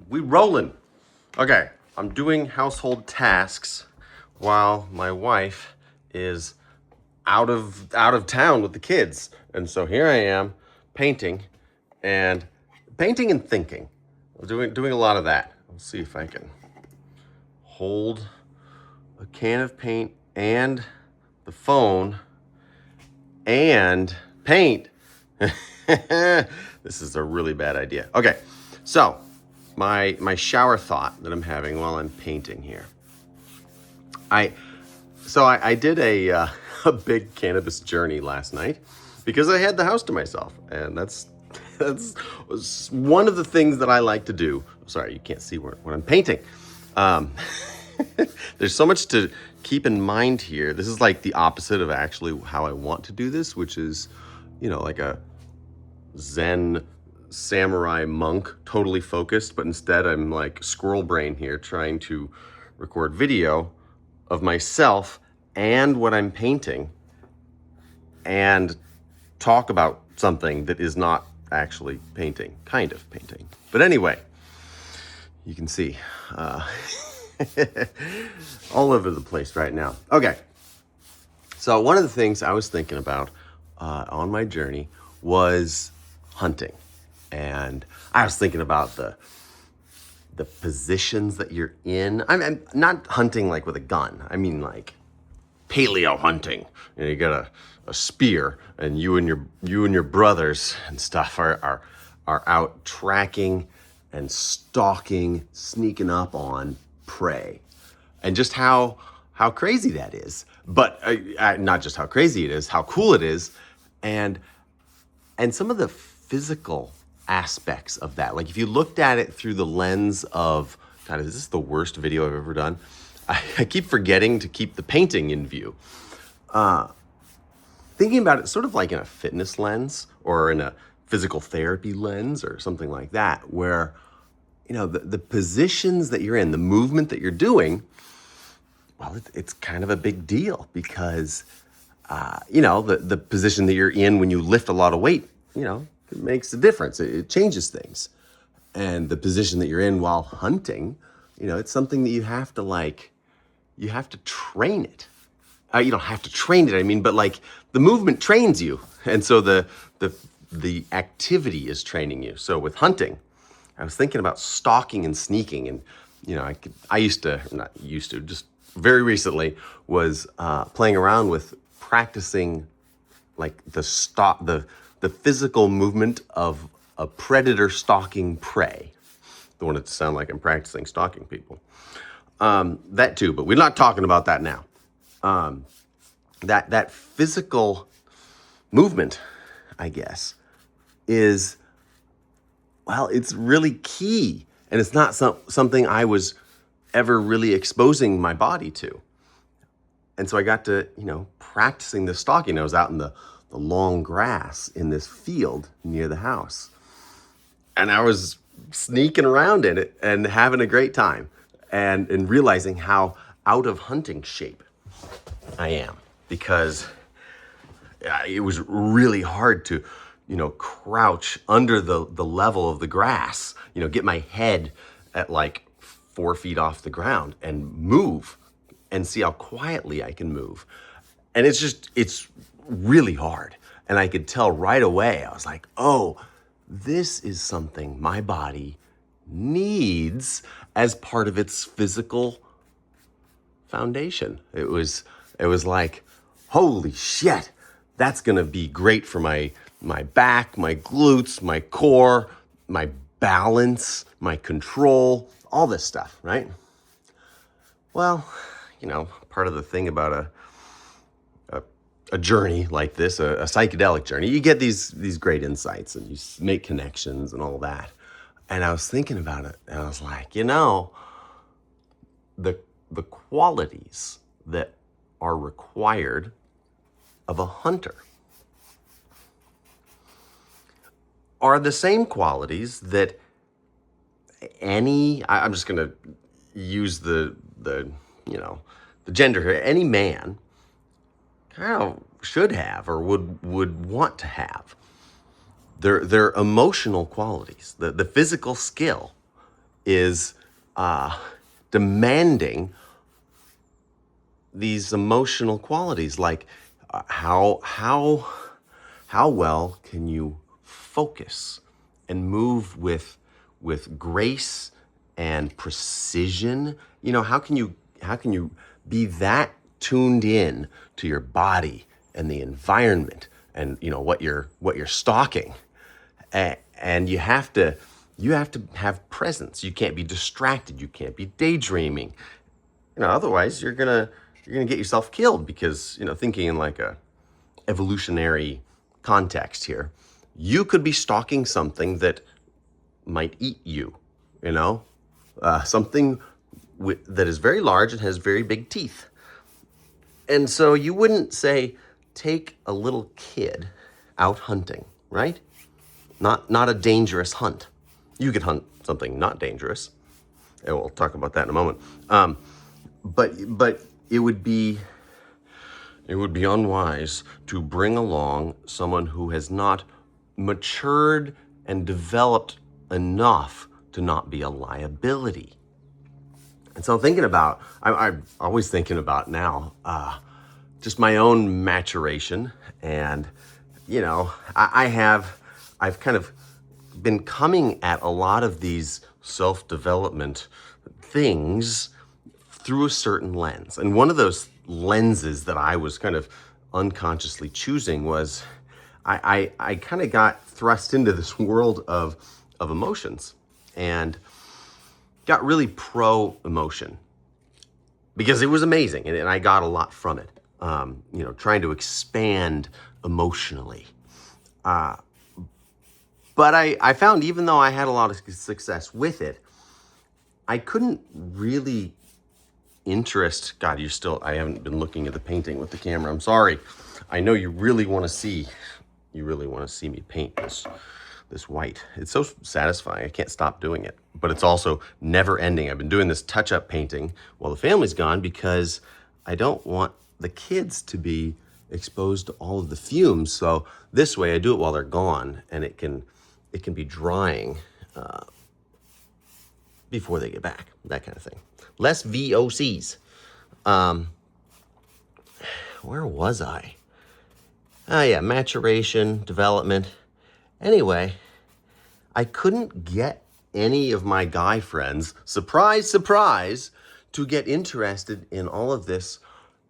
We rolling. Okay, I'm doing household tasks while my wife is out of town with the kids. And so here I am painting and thinking. I'm doing a lot of that. Let's see if I can hold a can of paint and the phone and paint. This is a really bad idea. Okay, so my shower thought that I'm having while I'm painting here. I did a big cannabis journey last night because I had the house to myself, and that's one of the things that I like to do. Sorry, you can't see what I'm painting. Um, there's so much to keep in mind here. This is like the opposite of actually how I want to do this, which is, like a Zen samurai monk, totally focused, but instead I'm like squirrel brain here trying to record video of myself and what I'm painting and talk about something that is not actually painting, kind of painting. But anyway, you can see all over the place right now. Okay, so one of the things I was thinking about on my journey was hunting. And I was thinking about the positions that you're in. I'm not hunting like with a gun. I mean like paleo hunting. You got a spear, and you and your brothers and stuff are out tracking and stalking, sneaking up on prey, and just how crazy that is. But not just how crazy it is, how cool it is, and some of the physical aspects of that. Like if you looked at it through the lens of, God, is this the worst video I've ever done? I keep forgetting to keep the painting in view. Thinking about it sort of like in a fitness lens or in a physical therapy lens or something like that, where, the positions that you're in, the movement that you're doing, well, it's kind of a big deal because, the position that you're in when you lift a lot of weight, it makes a difference. It changes things. And the position that you're in while hunting, it's something that you have to train it. You don't have to train it, but like the movement trains you. And so the activity is training you. So with hunting, I was thinking about stalking and sneaking. And, just very recently was playing around with practicing like the physical movement of a predator stalking prey. Don't want it to sound like I'm practicing stalking people. That too, but we're not talking about that now. That physical movement, I guess, is, well, it's really key. And it's not something I was ever really exposing my body to. And so I got to, practicing the stalking. I was out in the long grass in this field near the house. And I was sneaking around in it and having a great time and realizing how out of hunting shape I am, because it was really hard to, crouch under the level of the grass, get my head at like 4 feet off the ground and move and see how quietly I can move. And it's really hard. And I could tell right away, I was like, oh, this is something my body needs as part of its physical foundation. It was like, holy shit, that's gonna be great for my back, my glutes, my core, my balance, my control, all this stuff, right? Well, part of the thing about a journey like this, a psychedelic journey, you get these great insights and you make connections and all that. And I was thinking about it, and I was like, the qualities that are required of a hunter are the same qualities that I'm just going to use the gender here, any man kind of should have or would want to have. They're emotional qualities. The physical skill is demanding these emotional qualities, like how well can you focus and move with grace and precision? How can you be that tuned in to your body and the environment and what you're stalking? And you have to have presence. You can't be distracted. You can't be daydreaming. Otherwise you're gonna get yourself killed, because thinking in like a evolutionary context here, you could be stalking something that might eat you. You know, something that is very large and has very big teeth. And so you wouldn't say take a little kid out hunting, right? Not a dangerous hunt. You could hunt something not dangerous, and we'll talk about that in a moment. But it would be unwise to bring along someone who has not matured and developed enough to not be a liability. And so I'm always thinking about now, just my own maturation, and I've kind of been coming at a lot of these self-development things through a certain lens. And one of those lenses that I was kind of unconsciously choosing was I kind of got thrust into this world of emotions, and got really pro emotion because it was amazing, and I got a lot from it. Trying to expand emotionally. But I found, even though I had a lot of success with it, I couldn't really God, I haven't been looking at the painting with the camera. I'm sorry. I know you really want to see me paint this white. It's so satisfying. I can't stop doing it, but it's also never ending. I've been doing this touch-up painting while the family's gone because I don't want the kids to be exposed to all of the fumes. So this way I do it while they're gone, and it can be drying before they get back, that kind of thing. Less VOCs. Where was I? Oh yeah, maturation, development. Anyway, I couldn't get any of my guy friends, surprise, surprise, to get interested in all of this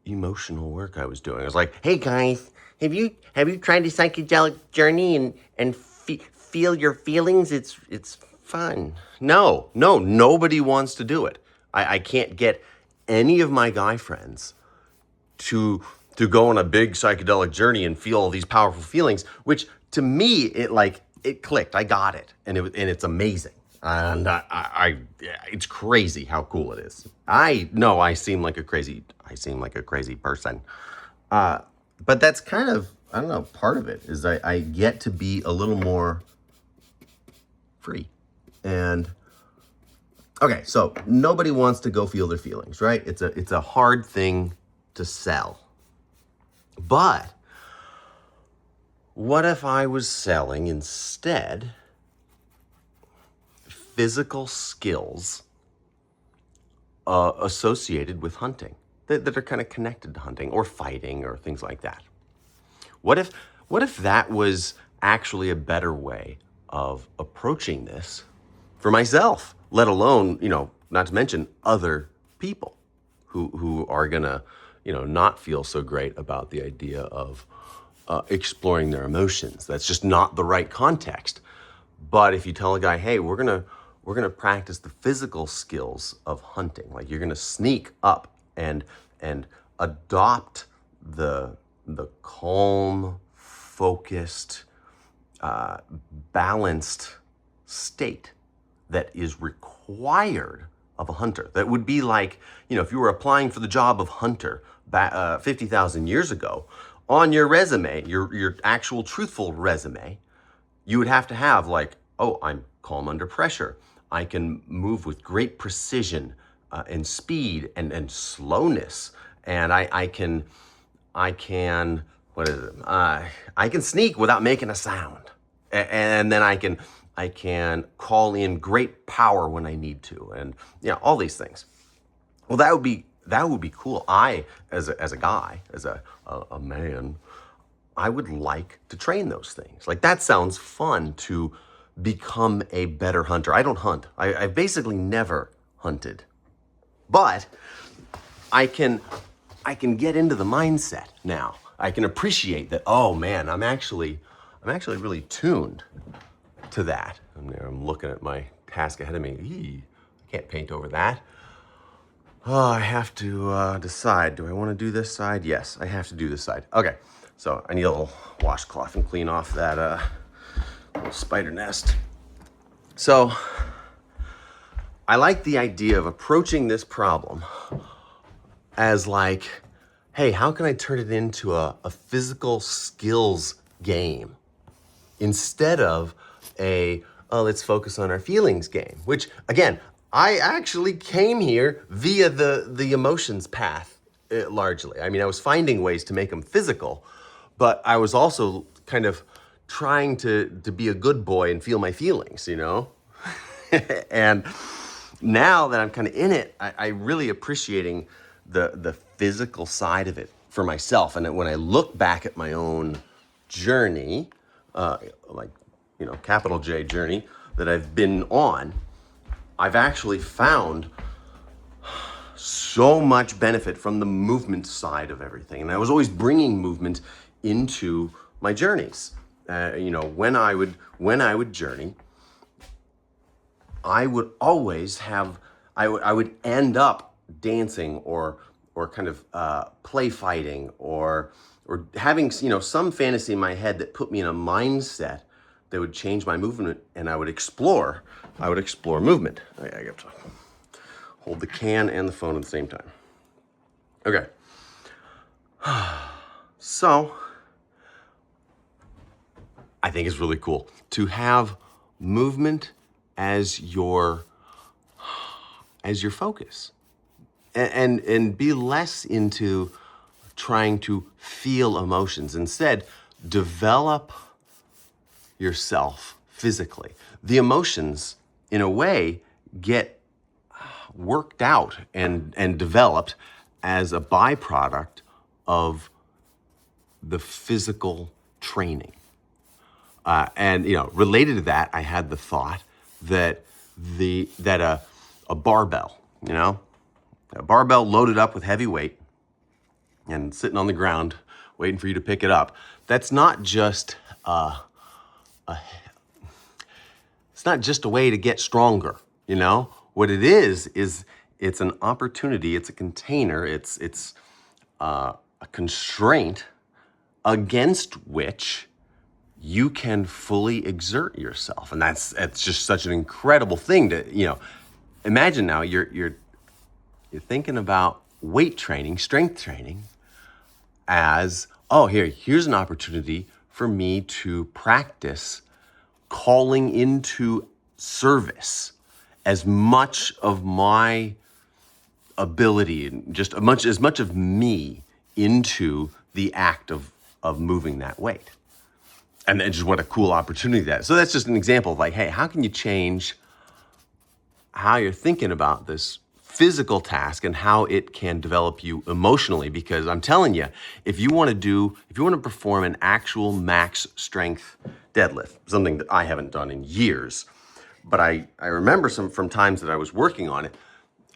emotional work I was doing. I was like, hey guys, have you tried the psychedelic journey and feel your feelings? It's fun. No, nobody wants to do it. I can't get any of my guy friends to go on a big psychedelic journey and feel all these powerful feelings, which to me it clicked. I got it, and it's amazing. And it's crazy how cool it is. I know I seem like a crazy person, but that's kind of, I don't know, part of it is I get to be a little more free. And okay, so nobody wants to go feel their feelings, right? It's a hard thing to sell. But what if I was selling instead physical skills associated with hunting that are kind of connected to hunting or fighting or things like that? What if that was actually a better way of approaching this for myself, let alone, not to mention other people who are gonna, not feel so great about the idea of exploring their emotions. That's just not the right context. But if you tell a guy, hey, we're gonna practice the physical skills of hunting, like you're gonna sneak up and adopt the calm, focused, balanced state that is required of a hunter. That would be like, if you were applying for the job of hunter 50,000 years ago, on your resume, your actual truthful resume, you would have to have like, oh, I'm calm under pressure. I can move with great precision and speed and slowness. And I can, what is it? I can sneak without making a sound. And then I can call in great power when I need to, and all these things. Well, that would be cool. I, as a guy, as a man, I would like to train those things. Like, that sounds fun, to become a better hunter. I don't hunt. I've basically never hunted, but I can get into the mindset now. I can appreciate that. Oh man, I'm actually really tuned to that. I'm looking at my task ahead of me. I can't paint over that. Oh, I have to decide. Do I want to do this side? Yes, I have to do this side. Okay, so I need a little washcloth and clean off that little spider nest. So I like the idea of approaching this problem as like, hey, how can I turn it into a physical skills game instead of let's focus on our feelings game, which again, I actually came here via the emotions path largely. I mean, I was finding ways to make them physical, but I was also kind of trying to be a good boy and feel my feelings, And now that I'm kind of in it, I really appreciating the physical side of it for myself. And when I look back at my own journey, capital J journey that I've been on, I've actually found so much benefit from the movement side of everything. And I was always bringing movement into my journeys. When I would journey, I would always have, I would end up dancing or kind of play fighting or having some fantasy in my head that put me in a mindset that would change my movement, and I would explore movement. I have to hold the can and the phone at the same time. Okay. So I think it's really cool to have movement as your focus, and be less into trying to feel emotions. Instead, develop yourself physically. The emotions, in a way, get worked out and developed as a byproduct of the physical training. And related to that, I had the thought that a barbell, a barbell loaded up with heavy weight and sitting on the ground waiting for you to pick it up. That's not just it's not just a way to get stronger. What it is it's an opportunity. It's a container. It's a constraint against which you can fully exert yourself. And that's just such an incredible thing to, imagine now you're thinking about weight training, strength training as, here's an opportunity for me to practice calling into service as much of my ability and just as much of me into the act of moving that weight. And then just what a cool opportunity that is. So that's just an example of like, hey, how can you change how you're thinking about this physical task and how it can develop you emotionally? Because I'm telling you, if you want to perform an actual max strength deadlift, something that I haven't done in years, but I remember from times that I was working on it,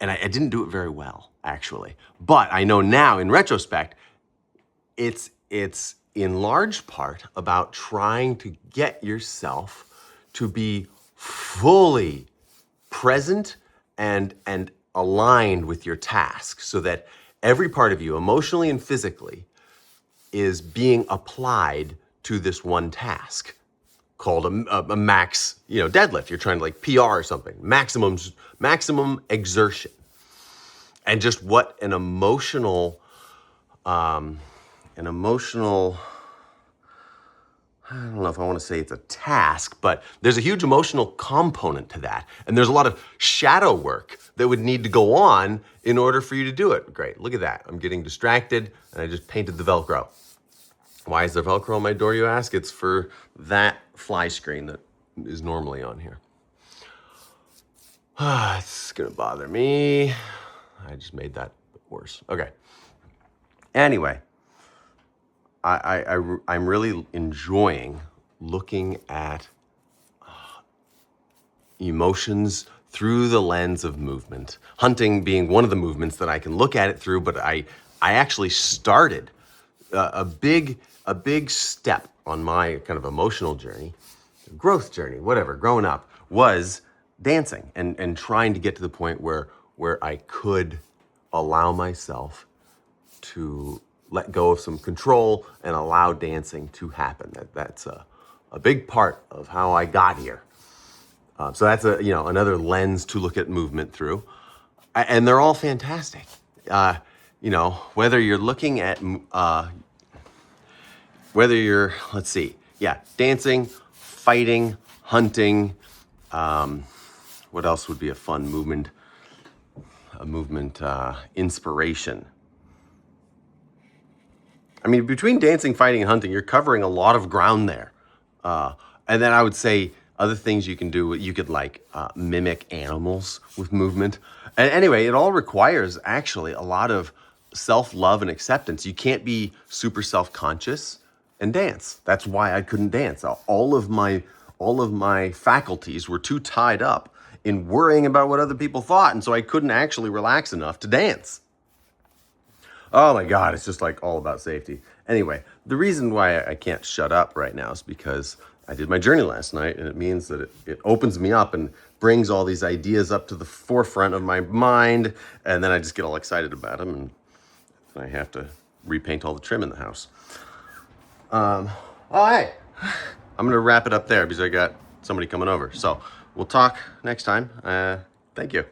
and I didn't do it very well, actually. But I know now, in retrospect, it's in large part about trying to get yourself to be fully present and aligned with your task, so that every part of you, emotionally and physically, is being applied to this one task called a max, deadlift. You're trying to like PR or something, maximum exertion. And just what an emotional, I don't know if I want to say it's a task, but there's a huge emotional component to that. And there's a lot of shadow work that would need to go on in order for you to do it. Great, look at that. I'm getting distracted and I just painted the Velcro. Why is there Velcro on my door, you ask? It's for that fly screen that is normally on here. It's gonna bother me. I just made that worse. Okay. Anyway, I'm really enjoying looking at emotions through the lens of movement. Hunting being one of the movements that I can look at it through, but I actually started a big step on my kind of emotional journey, growth journey, whatever, growing up, was dancing and trying to get to the point where I could allow myself to let go of some control and allow dancing to happen. That's a big part of how I got here. So that's another lens to look at movement through, and they're all fantastic. Whether you're looking at let's see, dancing, fighting, hunting. What else would be a fun movement? A movement inspiration. I mean, between dancing, fighting, and hunting, you're covering a lot of ground there. And then I would say other things you can do, you could mimic animals with movement. And anyway, it all requires actually a lot of self-love and acceptance. You can't be super self-conscious and dance. That's why I couldn't dance. All of my faculties were too tied up in worrying about what other people thought, and so I couldn't actually relax enough to dance. Oh my God, it's just all about safety. Anyway, the reason why I can't shut up right now is because I did my journey last night, and it means that it opens me up and brings all these ideas up to the forefront of my mind, and then I just get all excited about them, and I have to repaint all the trim in the house. All right, I'm gonna wrap it up there because I got somebody coming over. So we'll talk next time. Thank you.